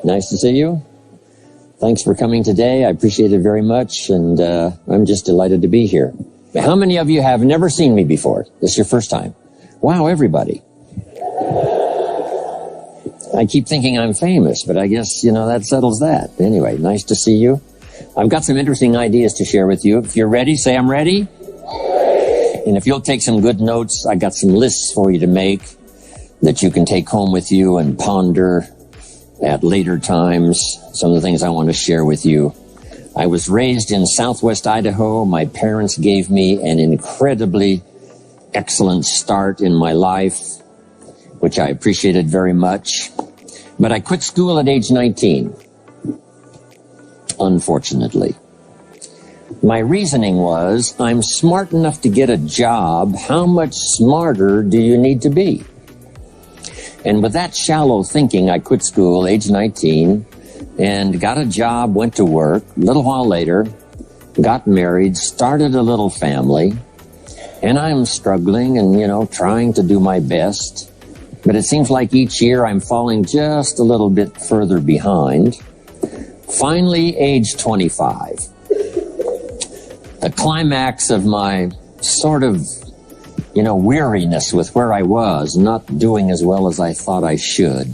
Nice to see you. Thanks for coming today. I appreciate it very much, and I'm just delighted to be here. How many of you have never seen me before? This is your first time? Wow, everybody. I keep thinking I'm famous, but I guess, that settles that. Anyway, nice to see you. I've got some interesting ideas to share with you. If you're ready, say I'm ready. And if you'll take some good notes, I got some lists for you to make that you can take home with you and ponder at later times. Some of the things I want to share with you. I was raised in Southwest Idaho. My parents gave me an incredibly excellent start in my life, which I appreciated very much. But I quit school at age 19, unfortunately. My reasoning was, I'm smart enough to get a job. How much smarter do you need to be? And with that shallow thinking, I quit school, age 19, and got a job, went to work. A little while later, got married, started a little family, and I'm struggling and, trying to do my best. But it seems like each year I'm falling just a little bit further behind. Finally, age 25. The climax of my sort of, weariness with where I was, not doing as well as I thought I should.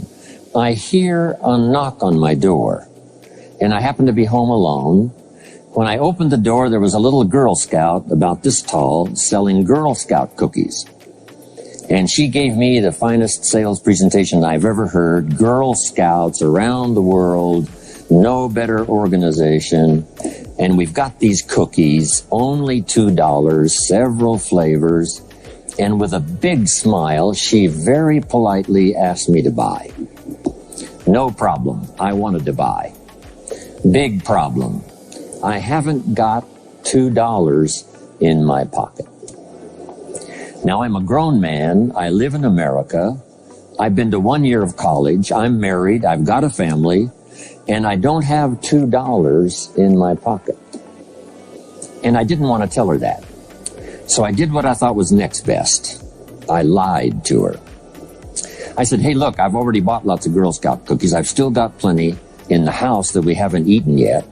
I hear a knock on my door, and I happen to be home alone. When I opened the door, there was a little Girl Scout about this tall selling Girl Scout cookies. And she gave me the finest sales presentation I've ever heard. Girl Scouts around the world, no better organization. And we've got these cookies, only $2, several flavors. And with a big smile, she very politely asked me to buy. No problem. I wanted to buy. Big problem. I haven't got $2 in my pocket. Now, I'm a grown man. I live in America. I've been to 1 year of college. I'm married. I've got a family. And I don't have $2 in my pocket. And I didn't want to tell her that. So I did what I thought was next best. I lied to her. I said, hey, look, I've already bought lots of Girl Scout cookies. I've still got plenty in the house that we haven't eaten yet.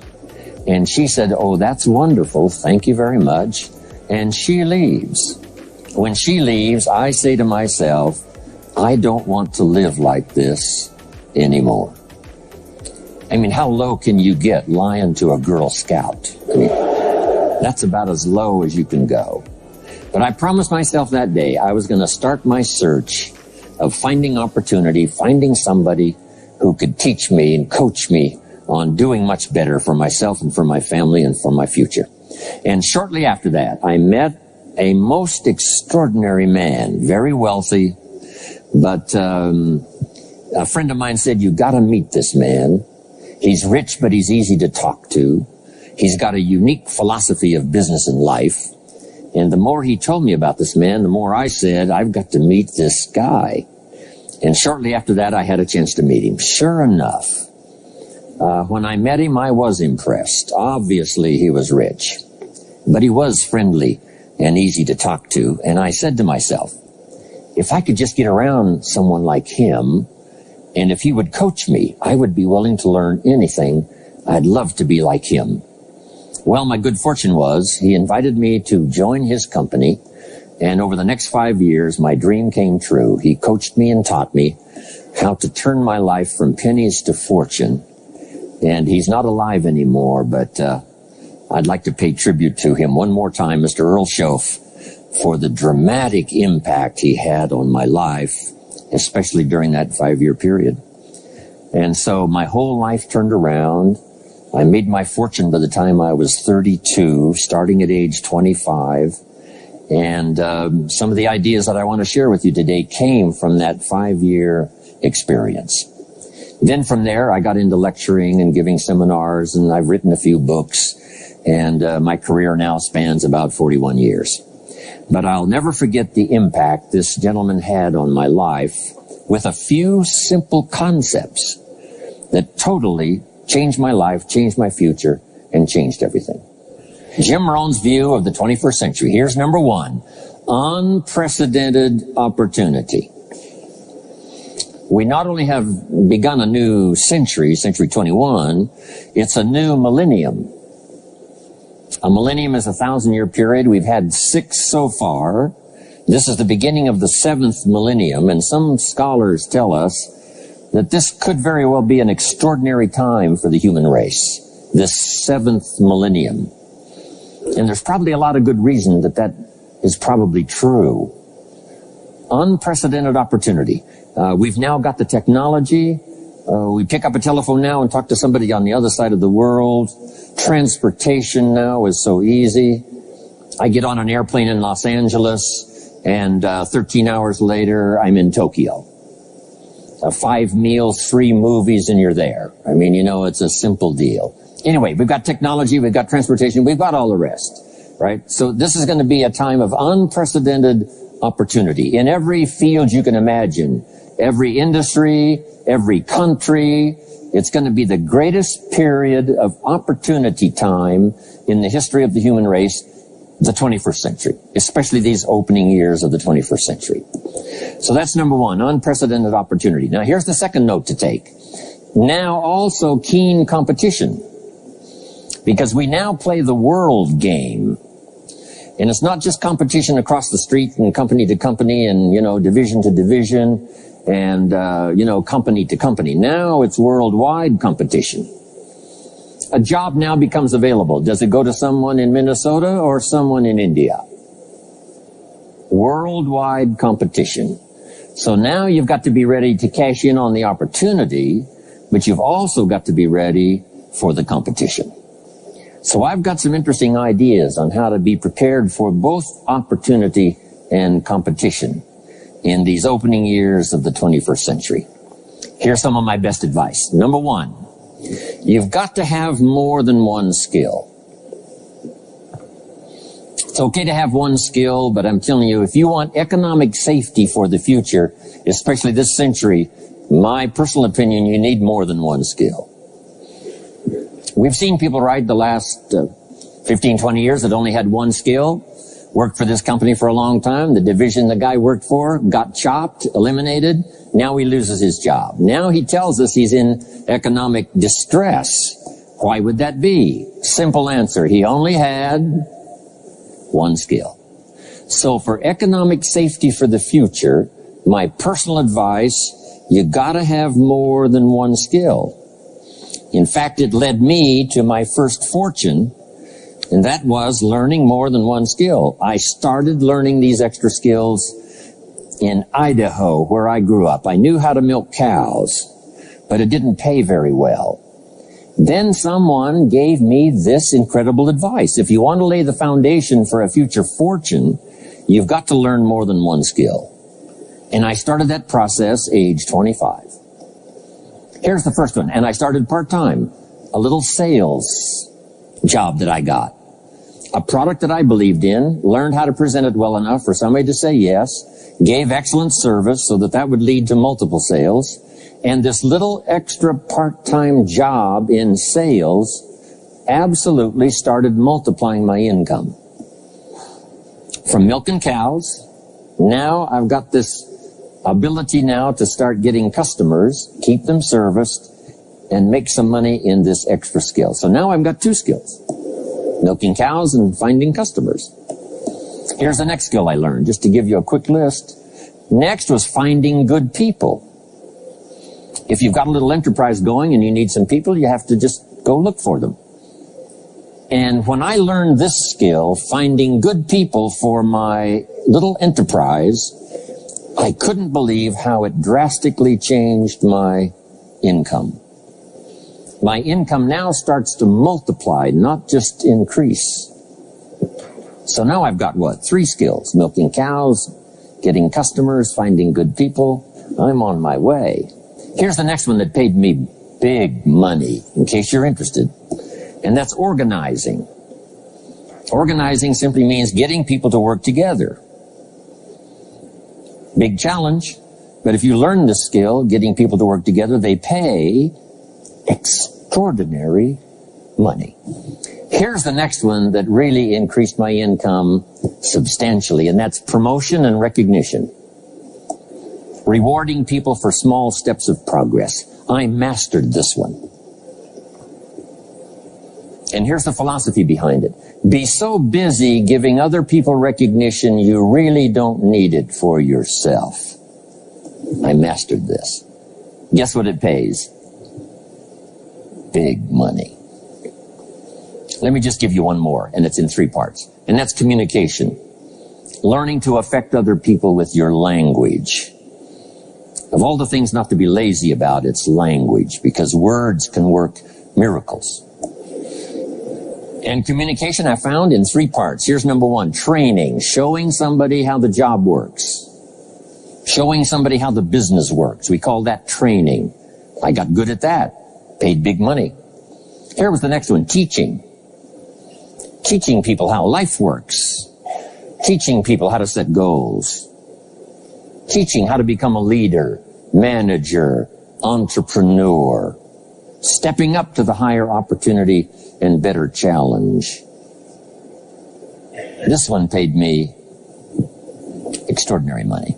And she said, oh, that's wonderful. Thank you very much. And she leaves. When she leaves, I say to myself, I don't want to live like this anymore. I mean, how low can you get lying to a Girl Scout? I mean, that's about as low as you can go. But I promised myself that day I was going to start my search of finding opportunity, finding somebody who could teach me and coach me on doing much better for myself and for my family and for my future. And shortly after that, I met a most extraordinary man, very wealthy, but a friend of mine said, you got to meet this man. He's rich, but he's easy to talk to. He's got a unique philosophy of business and life. And the more he told me about this man, the more I said, I've got to meet this guy. And shortly after that, I had a chance to meet him. Sure enough, when I met him, I was impressed. Obviously, he was rich, but he was friendly and easy to talk to. And I said to myself, if I could just get around someone like him, and if he would coach me, I would be willing to learn anything. I'd love to be like him. Well, my good fortune was he invited me to join his company, and over the next 5 years, my dream came true. He coached me and taught me how to turn my life from pennies to fortune. And he's not alive anymore, but I'd like to pay tribute to him one more time, Mr. Earl Schoaf, for the dramatic impact he had on my life, especially during that 5-year period. And so my whole life turned around. I made my fortune by the time I was 32, starting at age 25. And some of the ideas that I want to share with you today came from that 5-year experience. Then from there, I got into lecturing and giving seminars, and I've written a few books. And my career now spans about 41 years. But I'll never forget the impact this gentleman had on my life with a few simple concepts that totally changed my life, changed my future, and changed everything. Jim Rohn's view of the 21st century. Here's number 1, unprecedented opportunity. We not only have begun a new century, century 21, it's a new millennium. A millennium is a 1,000-year period. We've had 6 so far. This is the beginning of the 7th millennium, and some scholars tell us that this could very well be an extraordinary time for the human race, this 7th millennium. And there's probably a lot of good reason that that is probably true. Unprecedented opportunity. We've now got the technology. We pick up a telephone now and talk to somebody on the other side of the world. Transportation now is so easy. I get on an airplane in Los Angeles, and 13 hours later, I'm in Tokyo. 5 meals, 3 movies, and you're there. I mean, you know, it's a simple deal. Anyway, we've got technology, we've got transportation, we've got all the rest, right? So this is going to be a time of unprecedented opportunity in every field you can imagine, every industry, every country. It's going to be the greatest period of opportunity time in the history of the human race, the 21st century, especially these opening years of the 21st century. So that's number one, unprecedented opportunity. Now here's the second note to take. Now also keen competition, because we now play the world game. And it's not just competition across the street and company to company and, you know, division to division and, you know, company to company. Now it's worldwide competition. A job now becomes available. Does it go to someone in Minnesota or someone in India? Worldwide competition. So now you've got to be ready to cash in on the opportunity, but you've also got to be ready for the competition. So I've got some interesting ideas on how to be prepared for both opportunity and competition in these opening years of the 21st century. Here's some of my best advice. Number one, you've got to have more than one skill. It's okay to have one skill, but I'm telling you, if you want economic safety for the future, especially this century, my personal opinion, you need more than one skill. We've seen people, right, the last 15, 20 years that only had one skill, worked for this company for a long time. The division the guy worked for got chopped, eliminated. Now he loses his job. Now he tells us he's in economic distress. Why would that be? Simple answer. He only had one skill. So for economic safety for the future, my personal advice, you gotta have more than one skill. In fact, it led me to my first fortune, and that was learning more than one skill. I started learning these extra skills in Idaho, where I grew up. I knew how to milk cows, but it didn't pay very well. Then someone gave me this incredible advice. If you want to lay the foundation for a future fortune, you've got to learn more than one skill. And I started that process age 25. Here's the first one, and I started part-time, a little sales job that I got. A product that I believed in, learned how to present it well enough for somebody to say yes, gave excellent service so that that would lead to multiple sales, and this little extra part-time job in sales absolutely started multiplying my income. From milking cows, now I've got this ability now to start getting customers, keep them serviced, and make some money in this extra skill. So now I've got 2 skills, milking cows and finding customers. Here's the next skill I learned, just to give you a quick list. Next was finding good people. If you've got a little enterprise going and you need some people, you have to just go look for them. And when I learned this skill, finding good people for my little enterprise, I couldn't believe how it drastically changed my income. My income now starts to multiply, not just increase. So now I've got what? 3 skills: milking cows, getting customers, finding good people. I'm on my way. Here's the next one that paid me big money, in case you're interested. And that's organizing. Organizing simply means getting people to work together. Big challenge, but if you learn this skill, getting people to work together, they pay extraordinary money. Here's the next one that really increased my income substantially, and that's promotion and recognition. Rewarding people for small steps of progress. I mastered this one. And here's the philosophy behind it. Be so busy giving other people recognition you really don't need it for yourself. I mastered this. Guess what it pays? Big money. Let me just give you one more, and it's in 3 parts. And that's communication. Learning to affect other people with your language. Of all the things not to be lazy about, it's language, because words can work miracles. And communication I found in 3 parts. Here's number 1, training, showing somebody how the job works. Showing somebody how the business works. We call that training. I got good at that. Paid big money. Here was the next one, teaching. Teaching people how life works. Teaching people how to set goals. Teaching how to become a leader, manager, entrepreneur. Stepping up to the higher opportunity and better challenge. This one paid me extraordinary money.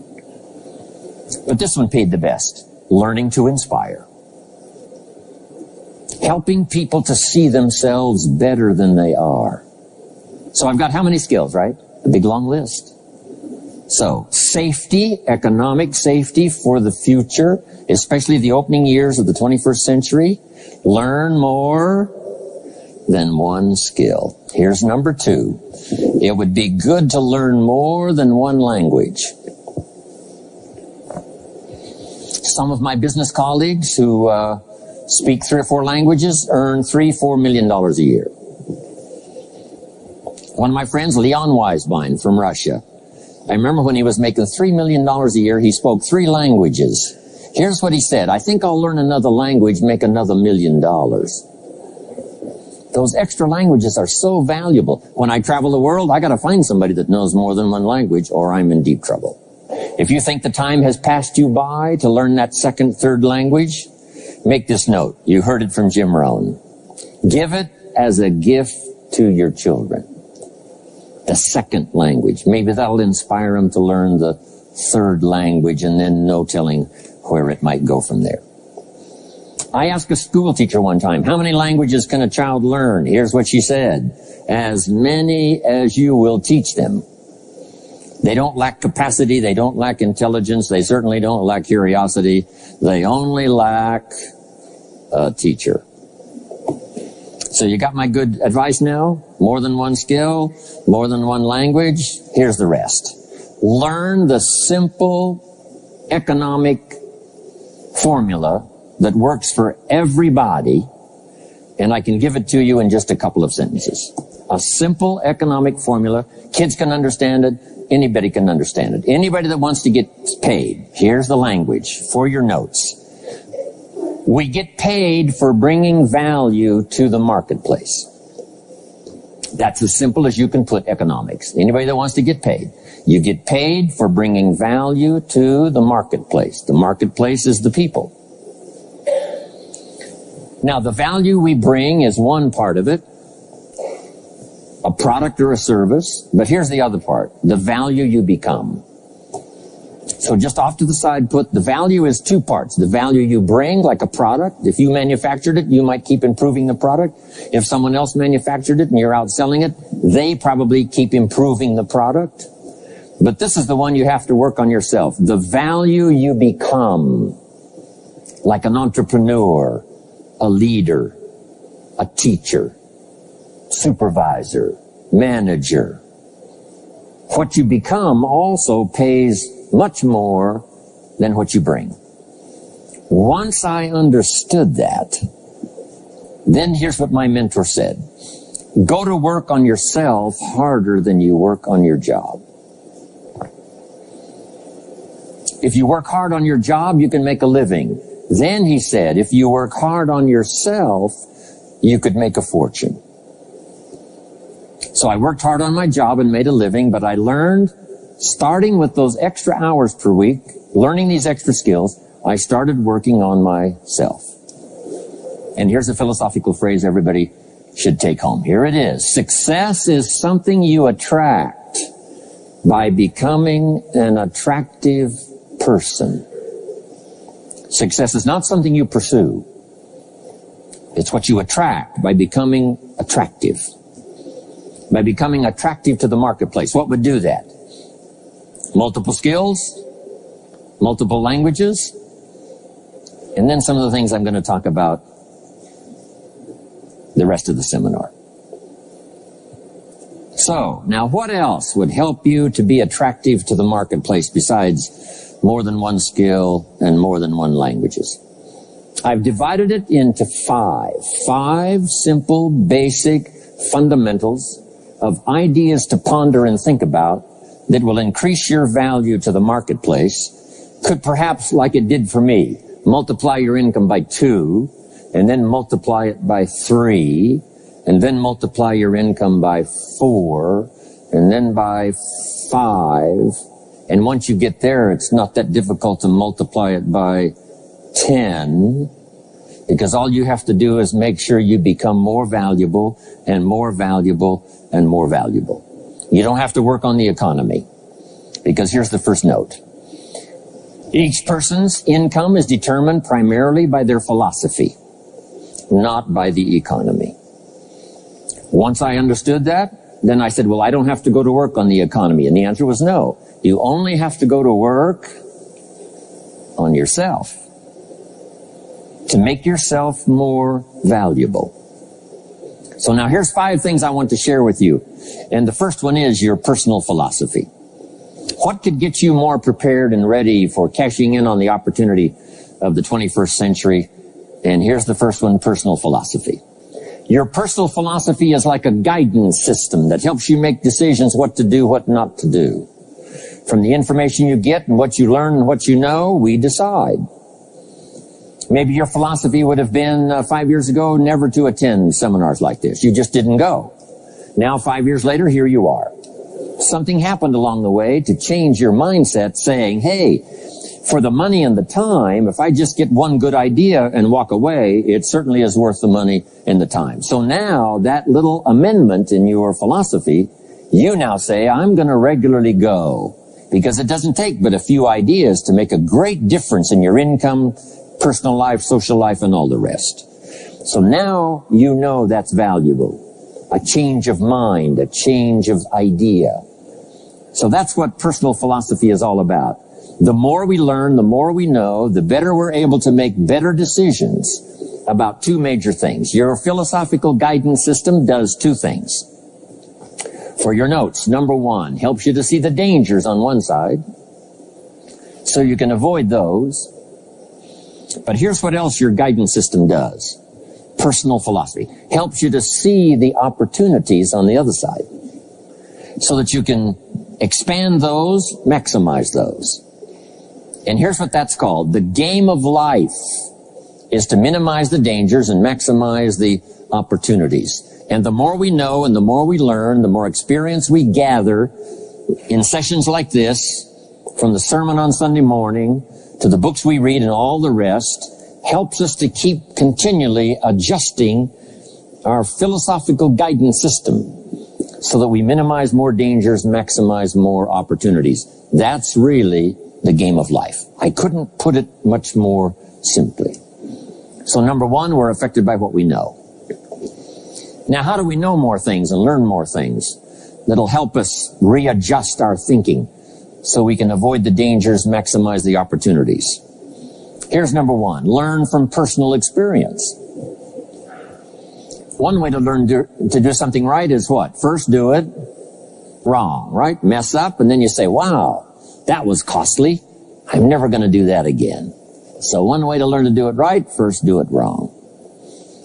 But this one paid the best. Learning to inspire. Helping people to see themselves better than they are. So I've got how many skills, right? A big long list. So, safety, economic safety for the future, especially the opening years of the 21st century. Learn more than one skill. Here's number 2. It would be good to learn more than one language. Some of my business colleagues who speak 3 or 4 languages earn $3-4 million a year. One of my friends, Leon Weisbein from Russia, I remember when he was making $3 million a year, he spoke 3 languages. Here's what he said, I think I'll learn another language, make another $1 million. Those extra languages are so valuable. When I travel the world, I got to find somebody that knows more than one language, or I'm in deep trouble. If you think the time has passed you by to learn that 2nd, 3rd language, make this note. You heard it from Jim Rohn. Give it as a gift to your children. The 2nd language. Maybe that'll inspire them to learn the 3rd language, and then no telling where it might go from there. I asked a school teacher one time, how many languages can a child learn? Here's what she said. As many as you will teach them. They don't lack capacity. They don't lack intelligence. They certainly don't lack curiosity. They only lack a teacher. So you got my good advice now? More than one skill, more than one language. Here's the rest. Learn the simple economic formula that works for everybody, and I can give it to you in just a couple of sentences. A simple economic formula. Kids can understand it. Anybody can understand it. Anybody that wants to get paid. Here's the language for your notes. We get paid for bringing value to the marketplace. That's as simple as you can put economics. Anybody that wants to get paid. You get paid for bringing value to the marketplace. The marketplace is the people. Now, the value we bring is one part of it. A product or a service. But here's the other part. The value you become. So just off to the side, put the value is 2 parts. The value you bring, like a product. If you manufactured it, you might keep improving the product. If someone else manufactured it and you're out selling it, they probably keep improving the product. But this is the one you have to work on yourself. The value you become, like an entrepreneur, a leader, a teacher, supervisor, manager. What you become also pays much more than what you bring. Once I understood that, then here's what my mentor said. Go to work on yourself harder than you work on your job. If you work hard on your job, you can make a living. Then he said, if you work hard on yourself, you could make a fortune. So I worked hard on my job and made a living, but I learned, starting with those extra hours per week, learning these extra skills, I started working on myself. And here's a philosophical phrase everybody should take home. Here it is. Success is something you attract by becoming an attractive person. Success is not something you pursue. It's what you attract by becoming attractive. By becoming attractive to the marketplace. What would do that? Multiple skills, multiple languages, and then some of the things I'm going to talk about the rest of the seminar. So, now what else would help you to be attractive to the marketplace besides more than one skill and more than one languages? I've divided it into five simple, basic fundamentals of ideas to ponder and think about that will increase your value to the marketplace. Could perhaps, like it did for me, multiply your income by 2, and then multiply it by 3, and then multiply your income by 4, and then by 5. And once you get there, it's not that difficult to multiply it by 10, because all you have to do is make sure you become more valuable and more valuable and more valuable. You don't have to work on the economy, because here's the first note. Each person's income is determined primarily by their philosophy, not by the economy. Once I understood that, then I said, well, I don't have to go to work on the economy. And the answer was no. You only have to go to work on yourself to make yourself more valuable. So now here's 5 things I want to share with you. And the first one is your personal philosophy. What could get you more prepared and ready for cashing in on the opportunity of the 21st century? And here's the first one, personal philosophy. Your personal philosophy is like a guidance system that helps you make decisions what to do, what not to do. From the information you get and what you learn and what you know, we decide. Maybe your philosophy would have been 5 years ago never to attend seminars like this. You just didn't go. Now 5 years later, here you are. Something happened along the way to change your mindset, saying, hey, for the money and the time, if I just get one good idea and walk away, it certainly is worth the money and the time. So now that little amendment in your philosophy, you now say, I'm going to regularly go, because it doesn't take but a few ideas to make a great difference in your income, personal life, social life, and all the rest. So now you know that's valuable. A change of mind, a change of idea. So that's what personal philosophy is all about. The more we learn, the more we know, the better we're able to make better decisions about 2 major things. Your philosophical guidance system does 2 things. For your notes, number 1, helps you to see the dangers on one side, so you can avoid those. But here's what else your guidance system does. Personal philosophy helps you to see the opportunities on the other side, so that you can expand those, maximize those. And here's what that's called. The game of life is to minimize the dangers and maximize the opportunities. And the more we know and the more we learn, the more experience we gather in sessions like this, from the sermon on Sunday morning to the books we read and all the rest, helps us to keep continually adjusting our philosophical guidance system so that we minimize more dangers, maximize more opportunities. That's really the game of life. I couldn't put it much more simply. So number 1, we're affected by what we know. Now, how do we know more things and learn more things that'll help us readjust our thinking so we can avoid the dangers, maximize the opportunities? Here's number 1, learn from personal experience. One way to learn to do something right is what? First do it wrong, right? Mess up, and then you say, wow, that was costly. I'm never going to do that again. So one way to learn to do it right, first do it wrong.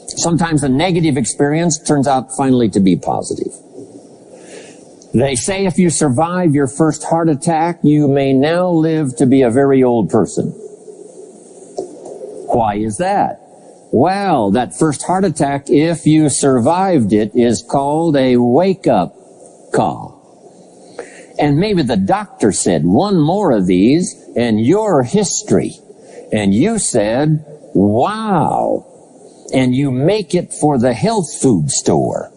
Sometimes a negative experience turns out finally to be positive. They say if you survive your first heart attack, you may now live to be a very old person. Why is that? Well, that first heart attack, if you survived it, is called a wake-up call. And maybe the doctor said, 1 more of these and your history. And you said, wow. And you make it for the health food store.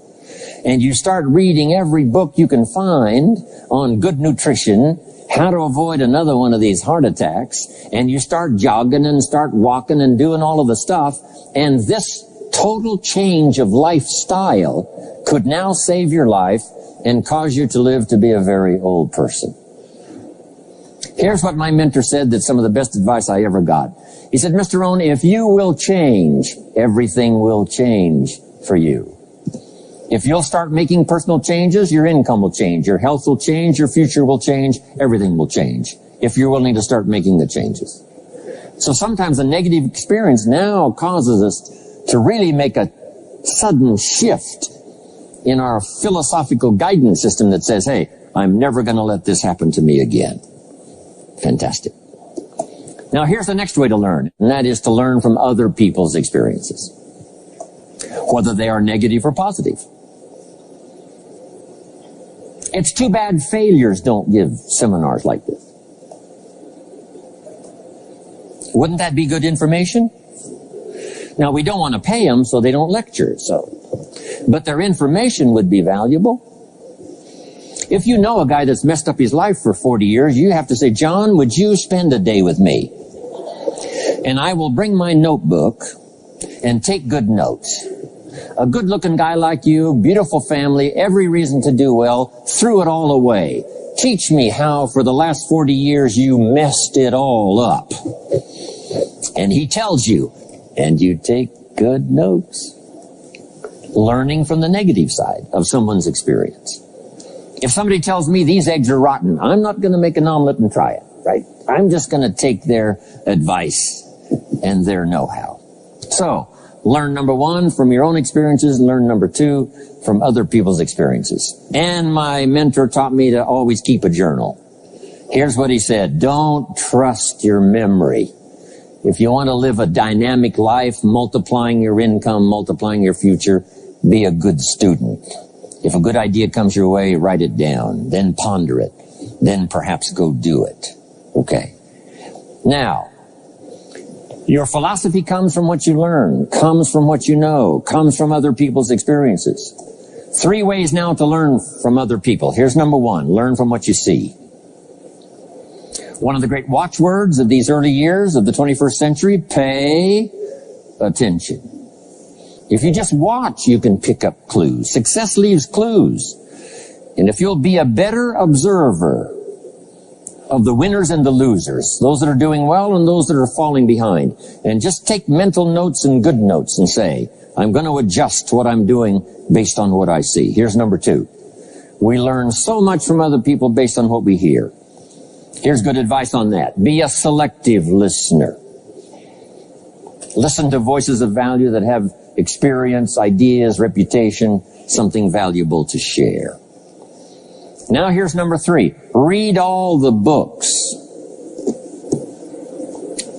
And you start reading every book you can find on good nutrition, how to avoid another one of these heart attacks, and you start jogging and start walking and doing all of the stuff, and this total change of lifestyle could now save your life and cause you to live to be a very old person. Here's what my mentor said, that's some of the best advice I ever got. He said, Mr. Rohn, if you will change, everything will change for you. If you'll start making personal changes, your income will change, your health will change, your future will change, everything will change, if you're willing to start making the changes. So sometimes a negative experience now causes us to really make a sudden shift in our philosophical guidance system that says, hey, I'm never going to let this happen to me again. Fantastic. Now here's the next way to learn, and that is to learn from other people's experiences, whether they are negative or positive. It's too bad failures don't give seminars like this. Wouldn't that be good information? Now, we don't want to pay them, so they don't lecture, but their information would be valuable. If you know a guy that's messed up his life for 40 years, you have to say, John, would you spend a day with me? And I will bring my notebook and take good notes. A good-looking guy like you, beautiful family, every reason to do well, threw it all away. Teach me how for the last 40 years you messed it all up. And he tells you, and you take good notes. Learning from the negative side of someone's experience. If somebody tells me these eggs are rotten, I'm not going to make an omelet and try it, right? I'm just going to take their advice and their know-how. So, learn number one from your own experiences, learn number two from other people's experiences. And my mentor taught me to always keep a journal. Here's what he said, don't trust your memory. If you want to live a dynamic life, multiplying your income, multiplying your future, be a good student. If a good idea comes your way, write it down, then ponder it, then perhaps go do it. Okay. Now, your philosophy comes from what you learn, comes from what you know, comes from other people's experiences. 3 ways now to learn from other people. Here's number 1, learn from what you see. One of the great watchwords of these early years of the 21st century, pay attention. If you just watch, you can pick up clues. Success leaves clues. And if you'll be a better observer of the winners and the losers, those that are doing well and those that are falling behind, and just take mental notes and good notes and say, I'm going to adjust what I'm doing based on what I see. Here's number 2. We learn so much from other people based on what we hear. Here's good advice on that. Be a selective listener. Listen to voices of value that have experience, ideas, reputation, something valuable to share. Now here's number 3. Read all the books.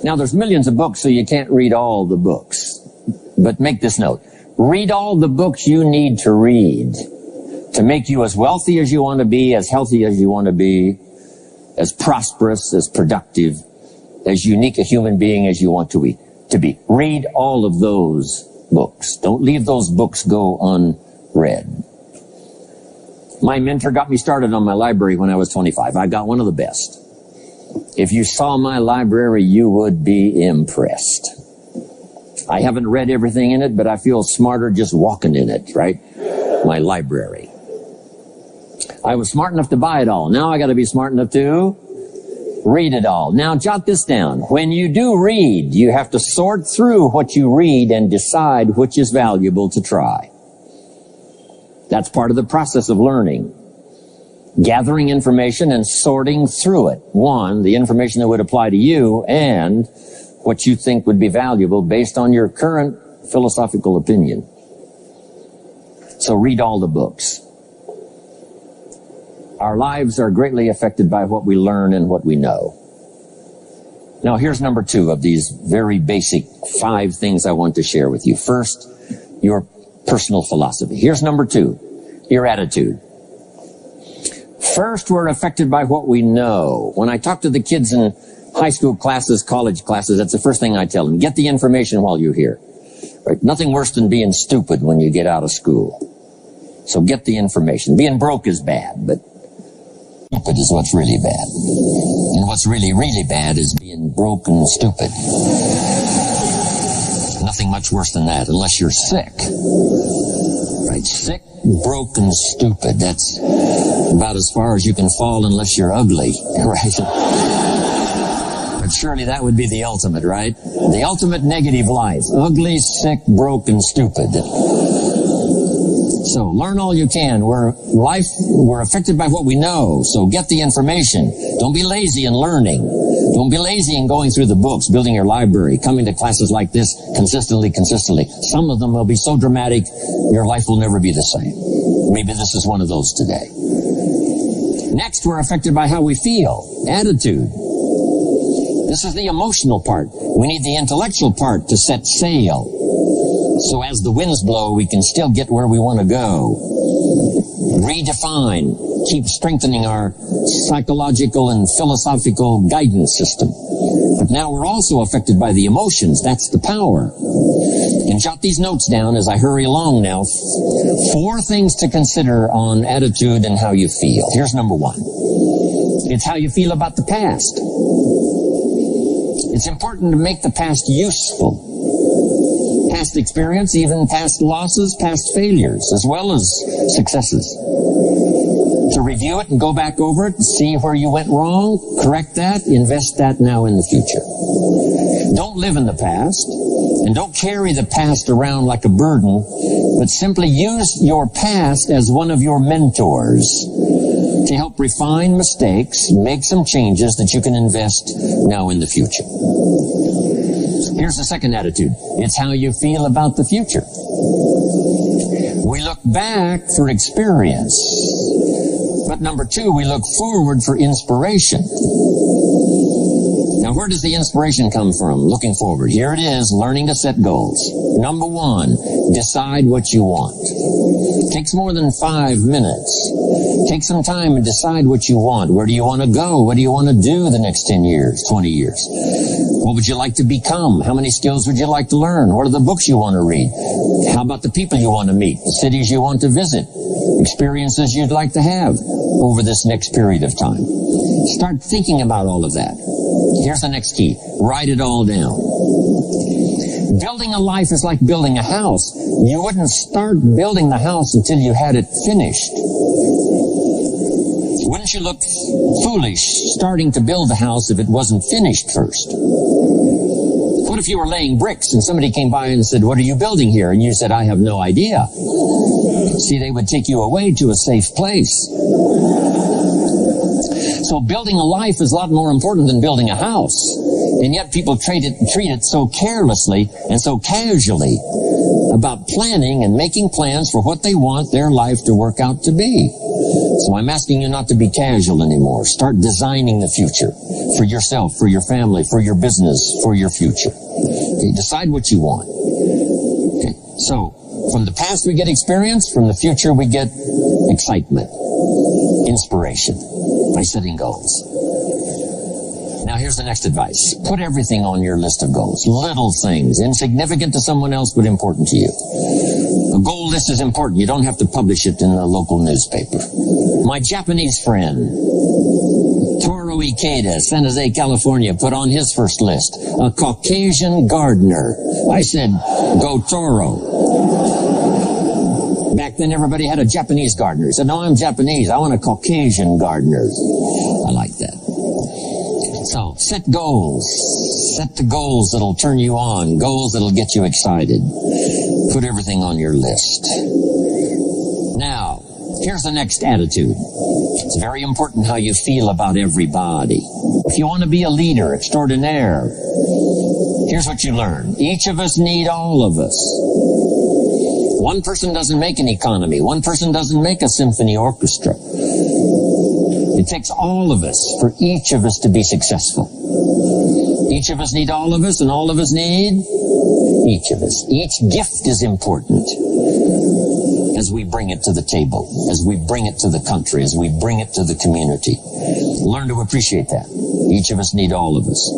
Now there's millions of books, so you can't read all the books. But make this note. Read all the books you need to read to make you as wealthy as you want to be, as healthy as you want to be, as prosperous, as productive, as unique a human being as you want to be. Read all of those books. Don't leave those books go unread. My mentor got me started on my library when I was 25. I got one of the best. If you saw my library, you would be impressed. I haven't read everything in it, but I feel smarter just walking in it, right? My library. I was smart enough to buy it all. Now I got to be smart enough to read it all. Now jot this down. When you do read, you have to sort through what you read and decide which is valuable to try. That's part of the process of learning. Gathering information and sorting through it. 1, the information that would apply to you, and what you think would be valuable based on your current philosophical opinion. So read all the books. Our lives are greatly affected by what we learn and what we know. Now here's number 2 of these very basic 5 things I want to share with you. First, your personal philosophy. Here's number 2, your attitude. First, we're affected by what we know. When I talk to the kids in high school classes, college classes, that's the first thing I tell them. Get the information while you're here. Right? Nothing worse than being stupid when you get out of school. So get the information. Being broke is bad, but stupid is what's really bad. And what's really, really bad is being broken stupid. Nothing much worse than that, unless you're sick. Right? Sick, broken, stupid. That's about as far as you can fall unless you're ugly. Right? But surely that would be the ultimate, right? The ultimate negative life. Ugly, sick, broken, stupid. So learn all you can. We're affected by what we know. So get the information. Don't be lazy in learning. Don't be lazy in going through the books, building your library, coming to classes like this consistently. Some of them will be so dramatic, your life will never be the same. Maybe this is one of those today. Next, we're affected by how we feel. Attitude. This is the emotional part. We need the intellectual part to set sail. So as the winds blow, we can still get where we want to go. Redefine. Keep strengthening our psychological and philosophical guidance system. But now we're also affected by the emotions. That's the power. And jot these notes down as I hurry along now. 4 things to consider on attitude and how you feel. Here's number 1. It's how you feel about the past. It's important to make the past useful. Past experience, even past losses, past failures, as well as successes. To review it and go back over it, see where you went wrong, correct that, invest that now in the future. Don't live in the past, and don't carry the past around like a burden, but simply use your past as one of your mentors to help refine mistakes, make some changes that you can invest now in the future. Here's the second attitude. It's how you feel about the future. We look back for experience. But number 2, we look forward for inspiration. Now, where does the inspiration come from? Looking forward. Here it is, learning to set goals. Number 1, decide what you want. Takes more than 5 minutes. Take some time and decide what you want. Where do you want to go? What do you want to do the next 10 years, 20 years? What would you like to become? How many skills would you like to learn? What are the books you want to read? How about the people you want to meet? The cities you want to visit? Experiences you'd like to have over this next period of time? Start thinking about all of that. Here's the next key. Write it all down. Building a life is like building a house. You wouldn't start building the house until you had it finished. Wouldn't you look foolish starting to build the house if it wasn't finished first? What if you were laying bricks and somebody came by and said, "What are you building here?" And you said, "I have no idea." See, they would take you away to a safe place. So building a life is a lot more important than building a house. And yet people treat it so carelessly and so casually about planning and making plans for what they want their life to work out to be. So I'm asking you not to be casual anymore. Start designing the future for yourself, for your family, for your business, for your future. Okay, decide what you want. Okay, so from the past we get experience, from the future we get excitement, inspiration by setting goals. Now here's the next advice. Put everything on your list of goals. Little things, insignificant to someone else, but important to you. A goal list is important. You don't have to publish it in the local newspaper. My Japanese friend, Toro Ikeda, San Jose, California, put on his first list, a Caucasian gardener. I said, go Toro. Back then everybody had a Japanese gardener. He said, no, I'm Japanese. I want a Caucasian gardener. I like that. So, set goals. Set the goals that'll turn you on. Goals that'll get you excited. Put everything on your list. Now, here's the next attitude. It's very important how you feel about everybody. If you want to be a leader extraordinaire, here's what you learn. Each of us need all of us. One person doesn't make an economy. One person doesn't make a symphony orchestra. It takes all of us for each of us to be successful. Each of us need all of us, and all of us need each of us. Each gift is important as we bring it to the table, as we bring it to the country, as we bring it to the community. Learn to appreciate that. Each of us need all of us.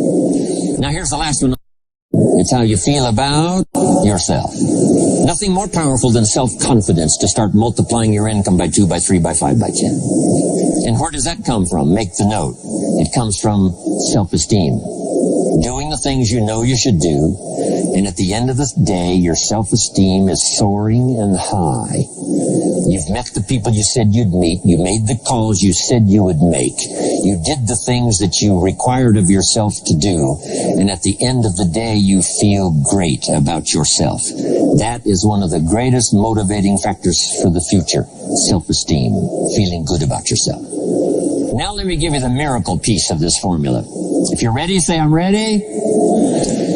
Now here's the last one. It's how you feel about yourself. Nothing more powerful than self-confidence to start multiplying your income by 2, by 3, by 5, by 10. And where does that come from? Make the note. It comes from self-esteem. Doing the things you know you should do, and at the end of the day, your self-esteem is soaring and high. You've met the people you said you'd meet. You made the calls you said you would make. You did the things that you required of yourself to do, and at the end of the day, you feel great about yourself. That is one of the greatest motivating factors for the future. Self-esteem, feeling good about yourself. Now let me give you the miracle piece of this formula. If you're ready, say I'm ready.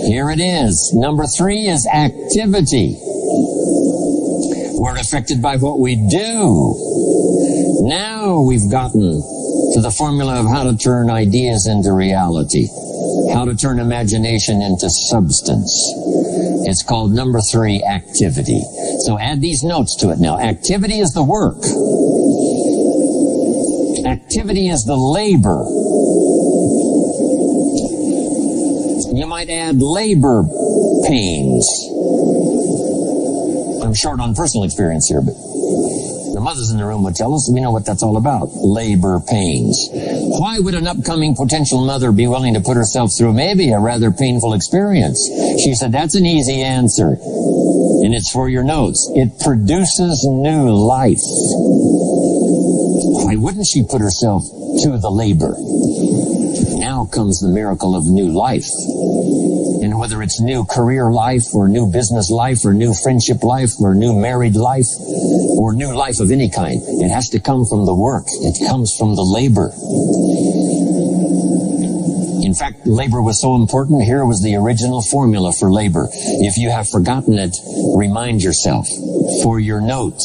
Here it is. Number 3 is activity. We're affected by what we do. Now we've gotten to the formula of how to turn ideas into reality, how to turn imagination into substance. It's called number 3, activity. So add these notes to it now. Activity is the work. Activity is the labor. You might add labor pains. I'm short on personal experience here, but the mothers in the room would tell us, we know what that's all about. Labor pains. Why would an upcoming potential mother be willing to put herself through maybe a rather painful experience? She said, that's an easy answer. And it's for your notes. It produces new life. Why wouldn't she put herself to the labor? Now comes the miracle of new life. And whether it's new career life or new business life or new friendship life or new married life or new life of any kind, it has to come from the work. It comes from the labor. In fact, labor was so important. Here was the original formula for labor. If you have forgotten it, remind yourself. For your notes,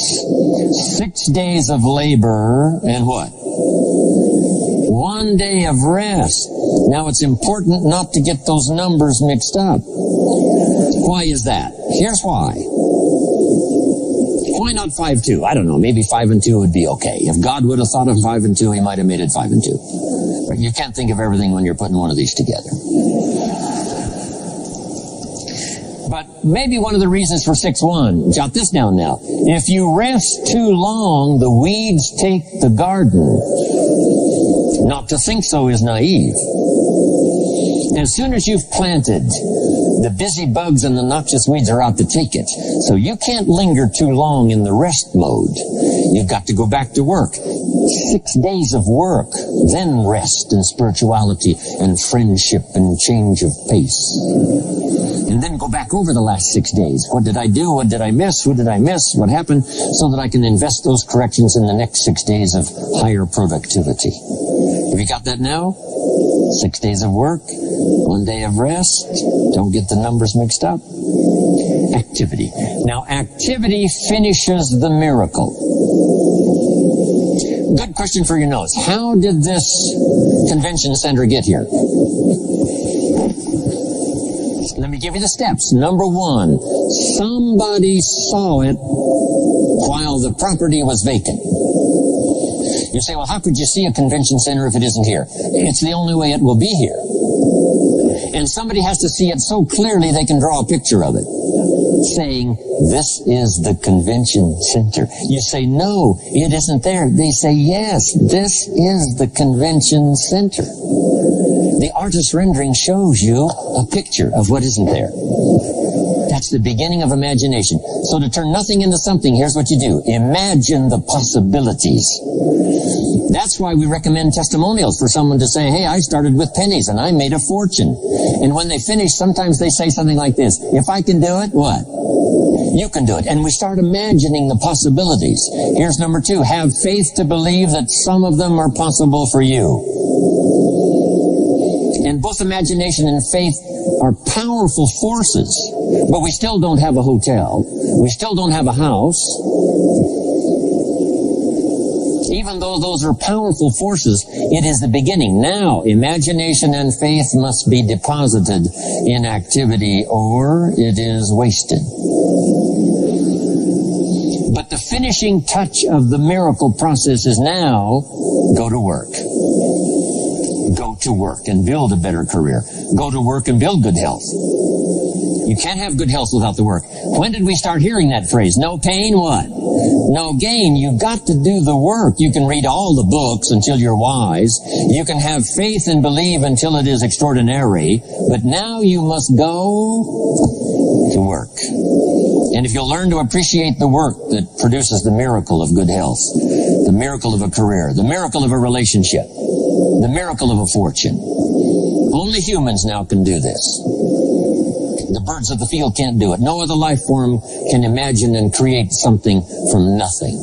6 days of labor and what? 1 day of rest. Now it's important not to get those numbers mixed up. Why is that? Here's why. Why not 5-2? I don't know. Maybe 5 and 2 would be okay. If God would have thought of 5 and 2, he might have made it 5 and 2. But you can't think of everything when you're putting one of these together. But maybe one of the reasons for 6-1, jot this down now. If you rest too long, the weeds take the garden. Not to think so is naive. As soon as you've planted, the busy bugs and the noxious weeds are out to take it. So you can't linger too long in the rest mode. You've got to go back to work. 6 days of work, then rest and spirituality and friendship and change of pace. And then go back over the last 6 days. What did I do? What did I miss? Who did I miss? What happened? So that I can invest those corrections in the next 6 days of higher productivity. Have you got that now? 6 days of work, 1 day of rest. Don't get the numbers mixed up. Activity. Now, activity finishes the miracle. Good question for your notes. How did this convention center get here? Let me give you the steps. Number 1, somebody saw it while the property was vacant. You say, well, how could you see a convention center if it isn't here? It's the only way it will be here. And somebody has to see it so clearly they can draw a picture of it, saying, this is the convention center. You say, no, it isn't there. They say, yes, this is the convention center. The artist's rendering shows you a picture of what isn't there. That's the beginning of imagination. So to turn nothing into something, here's what you do. Imagine the possibilities. That's why we recommend testimonials for someone to say, hey, I started with pennies and I made a fortune. And when they finish, sometimes they say something like this. If I can do it, what? You can do it. And we start imagining the possibilities. Here's number 2. Have faith to believe that some of them are possible for you. And both imagination and faith are powerful forces. But we still don't have a hotel. We still don't have a house. Even though those are powerful forces, it is the beginning. Now, imagination and faith must be deposited in activity or it is wasted. But the finishing touch of the miracle process is now, go to work. Go to work and build a better career. Go to work and build good health. You can't have good health without the work. When did we start hearing that phrase? No pain, what? No gain. You've got to do the work. You can read all the books until you're wise. You can have faith and believe until it is extraordinary. But now you must go to work. And if you'll learn to appreciate the work that produces the miracle of good health, the miracle of a career, the miracle of a relationship, the miracle of a fortune, only humans now can do this. The birds of the field can't do it. No other life form can imagine and create something from nothing.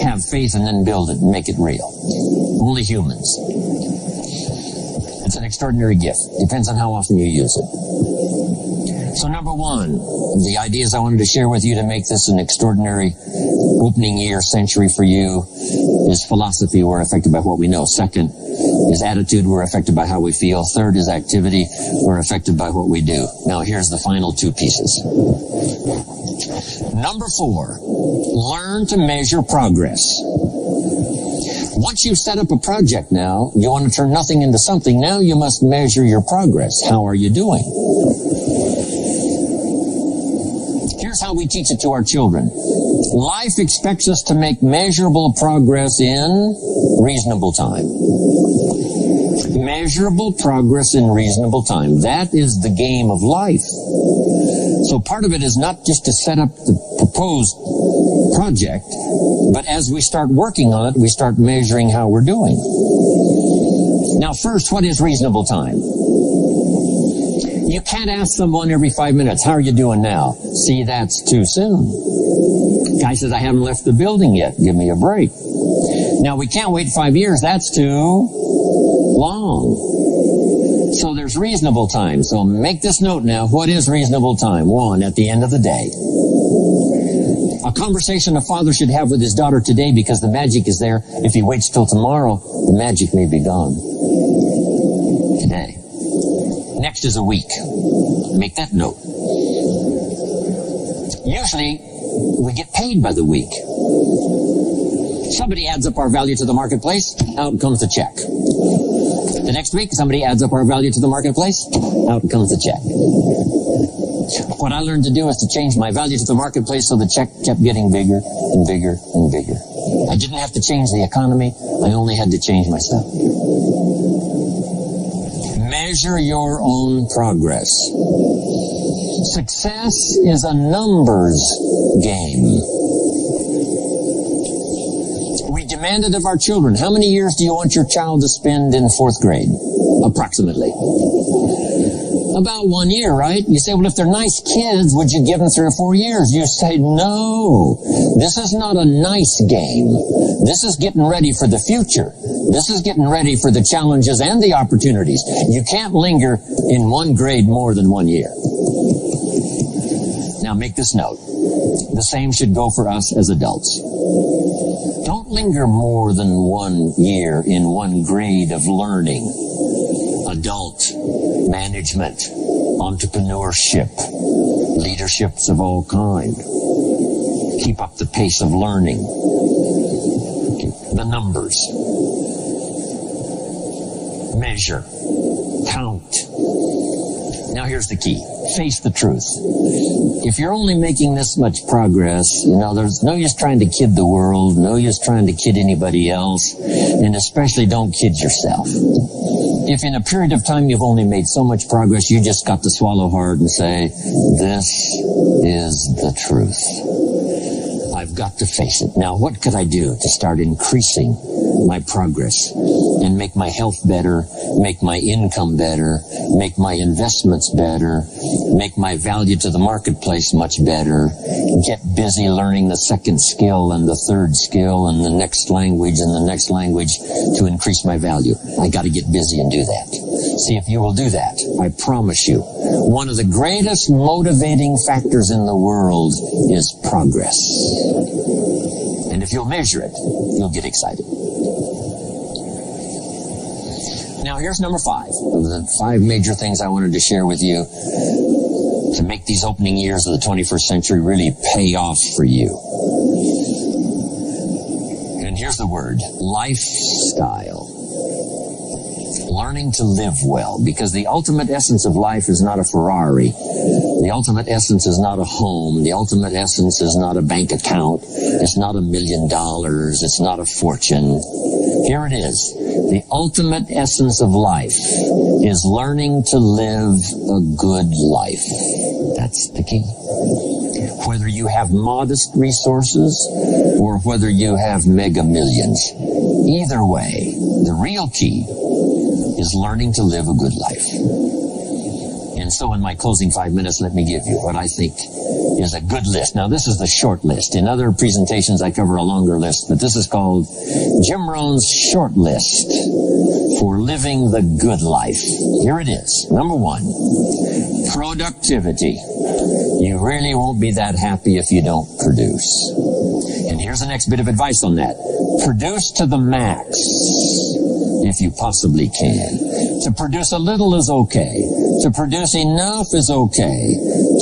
Have faith and then build it and make it real. Only humans. It's an extraordinary gift. Depends on how often you use it. So number one, the ideas I wanted to share with you to make this an extraordinary opening year century for you is philosophy. We're affected by what we know. Second is attitude. We're affected by how we feel. Third is activity. We're affected by what we do. Now here's the final two pieces. Number 4, learn to measure progress. Once you've set up a project now, you want to turn nothing into something. Now you must measure your progress. How are you doing? Here's how we teach it to our children. Life expects us to make measurable progress in reasonable time. Measurable progress in reasonable time. That is the game of life. So part of it is not just to set up the proposed project, but as we start working on it, we start measuring how we're doing. Now first, what is reasonable time? You can't ask someone every 5 minutes, how are you doing now? See, that's too soon. Guy says, I haven't left the building yet. Give me a break. Now, we can't wait 5 years. That's too long. So there's reasonable time. So make this note now. What is reasonable time? 1, at the end of the day. A conversation a father should have with his daughter today because the magic is there. If he waits till tomorrow, the magic may be gone today. Next is a week. Make that note. Usually, we get paid by the week. Somebody adds up our value to the marketplace, out comes the check. The next week, somebody adds up our value to the marketplace, out comes the check. What I learned to do is to change my value to the marketplace so the check kept getting bigger and bigger and bigger. I didn't have to change the economy, I only had to change myself. Measure your own progress. Success is a numbers game. We demanded of our children, how many years do you want your child to spend in 4th grade? Approximately. About 1 year, right? You say, well, if they're nice kids, would you give them 3 or 4 years? You say, no. This is not a nice game. This is getting ready for the future. This is getting ready for the challenges and the opportunities. You can't linger in 1 grade more than 1 year. Now make this note. The same should go for us as adults. Don't linger more than 1 year in 1 grade of learning. Adult, management, entrepreneurship, leaderships of all kind. Keep up the pace of learning. The numbers. Measure. Count. Now here's the key. Face the truth. If you're only making this much progress, there's no use trying to kid the world, no use trying to kid anybody else, and especially don't kid yourself. If in a period of time you've only made so much progress, you just got to swallow hard and say, this is the truth. I've got to face it. Now, what could I do to start increasing my progress and make my health better, make my income better, make my investments better, make my value to the marketplace much better, get busy learning the second skill and the third skill and the next language and the next language to increase my value? I got to get busy and do that. See, if you will do that, I promise you, one of the greatest motivating factors in the world is progress. And if you'll measure it, you'll get excited. Now here's number 5 of the 5 major things I wanted to share with you to make these opening years of the 21st century really pay off for you. And here's the word, lifestyle. Learn learning to live well, because the ultimate essence of life is not a Ferrari. The ultimate essence is not a home. The ultimate essence is not a bank account. It's not $1 million. It's not a fortune. Here it is. The ultimate essence of life is learning to live a good life. That's the key. Whether you have modest resources or whether you have mega millions, either way, the real key is learning to live a good life. And so in my closing 5 minutes, let me give you what I think is a good list. Now, this is the short list. In other presentations, I cover a longer list, but this is called Jim Rohn's short list for living the good life. Here it is. Number 1, productivity. You really won't be that happy if you don't produce. And here's the next bit of advice on that. Produce to the max if you possibly can. To produce a little is okay. To produce enough is okay.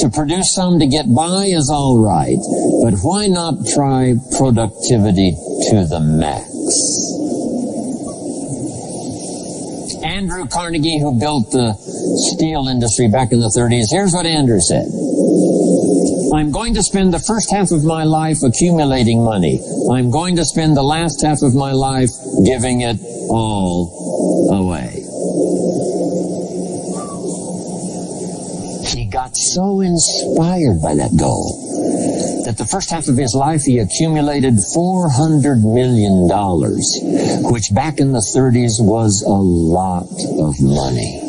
To produce some to get by is all right. But why not try productivity to the max? Andrew Carnegie, who built the steel industry back in the 30s, here's what Andrew said. I'm going to spend the first half of my life accumulating money. I'm going to spend the last half of my life giving it all away. He got so inspired by that goal that the first half of his life he accumulated $400 million, which back in the 30s was a lot of money.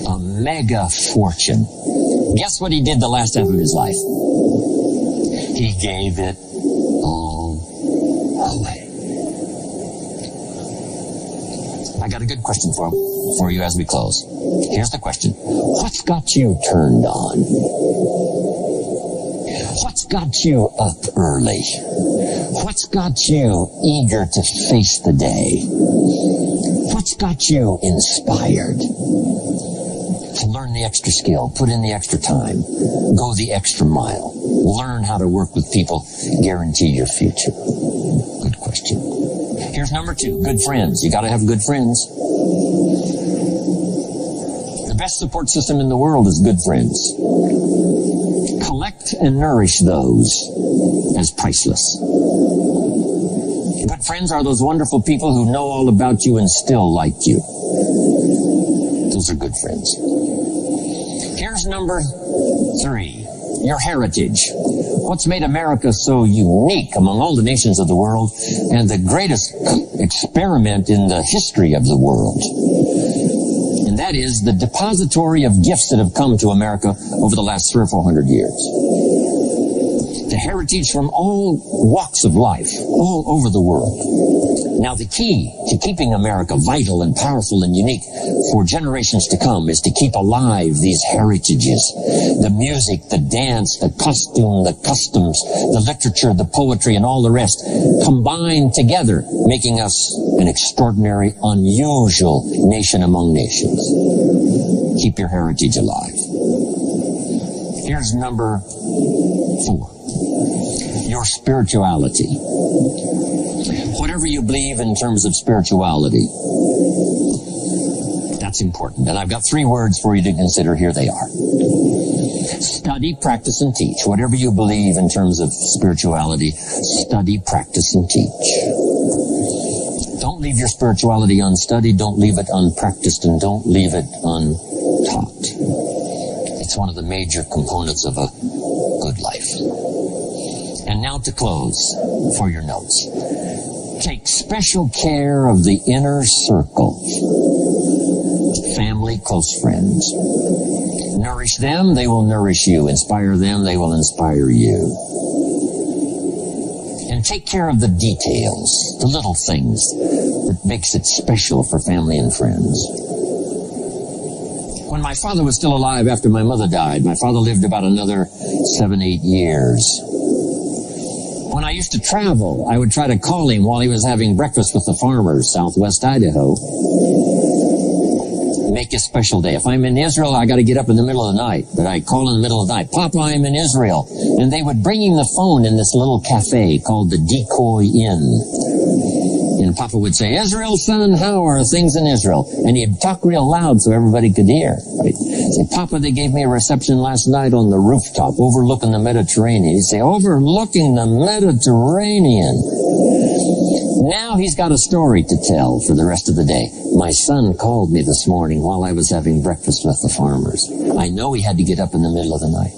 A mega fortune. Guess what he did the last half of his life? He gave it all away. I got a good question for you as we close. Here's the question. What's got you turned on? What's got you up early? What's got you eager to face the day? What's got you inspired? To learn the extra skill, put in the extra time, go the extra mile, learn how to work with people, guarantee your future. Good question. Here's number 2, good friends. You gotta have good friends. The best support system in the world is good friends. Collect and nourish those as priceless. Good friends are those wonderful people who know all about you and still like you. Those are good friends. Here's number 3, your heritage. What's made America so unique among all the nations of the world and the greatest experiment in the history of the world? And that is the depository of gifts that have come to America over the last 300 or 400 years. The heritage from all walks of life, all over the world. Now, the key to keeping America vital and powerful and unique for generations to come is to keep alive these heritages. The music, the dance, the costume, the customs, the literature, the poetry, and all the rest combined together, making us an extraordinary, unusual nation among nations. Keep your heritage alive. Here's number 4. Your spirituality. Whatever you believe in terms of spirituality, that's important. And I've got 3 words for you to consider. Here they are. Study, practice, and teach. Whatever you believe in terms of spirituality, study, practice, and teach. Don't leave your spirituality unstudied. Don't leave it unpracticed. And don't leave it untaught. It's one of the major components of a good life. And now to close for your notes. Take special care of the inner circle. Family, close friends. Nourish them, they will nourish you. Inspire them, they will inspire you. And take care of the details, the little things that makes it special for family and friends. When my father was still alive after my mother died, my father lived about another 7-8 years. When I used to travel, I would try to call him while he was having breakfast with the farmers, southwest Idaho. Make a special day. If I'm in Israel, I got to get up in the middle of the night. But I call in the middle of the night, Papa, I'm in Israel. And they would bring him the phone in this little cafe called the Decoy Inn. And Papa would say, Israel, son, how are things in Israel? And he'd talk real loud so everybody could hear. Right? Say, Papa, they gave me a reception last night on the rooftop overlooking the Mediterranean. He'd say, overlooking the Mediterranean. Now he's got a story to tell for the rest of the day. My son called me this morning while I was having breakfast with the farmers. I know he had to get up in the middle of the night.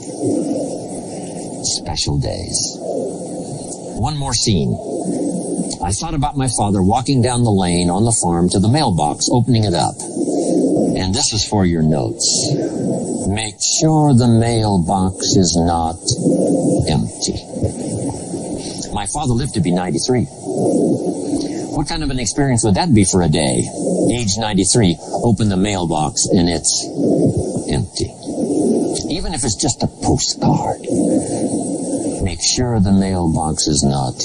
Special days. One more scene. I thought about my father walking down the lane on the farm to the mailbox, opening it up. And this is for your notes. Make sure the mailbox is not empty. My father lived to be 93. What kind of an experience would that be for a day? Age 93, open the mailbox and it's empty. Even if it's just a postcard. Make sure the mailbox is not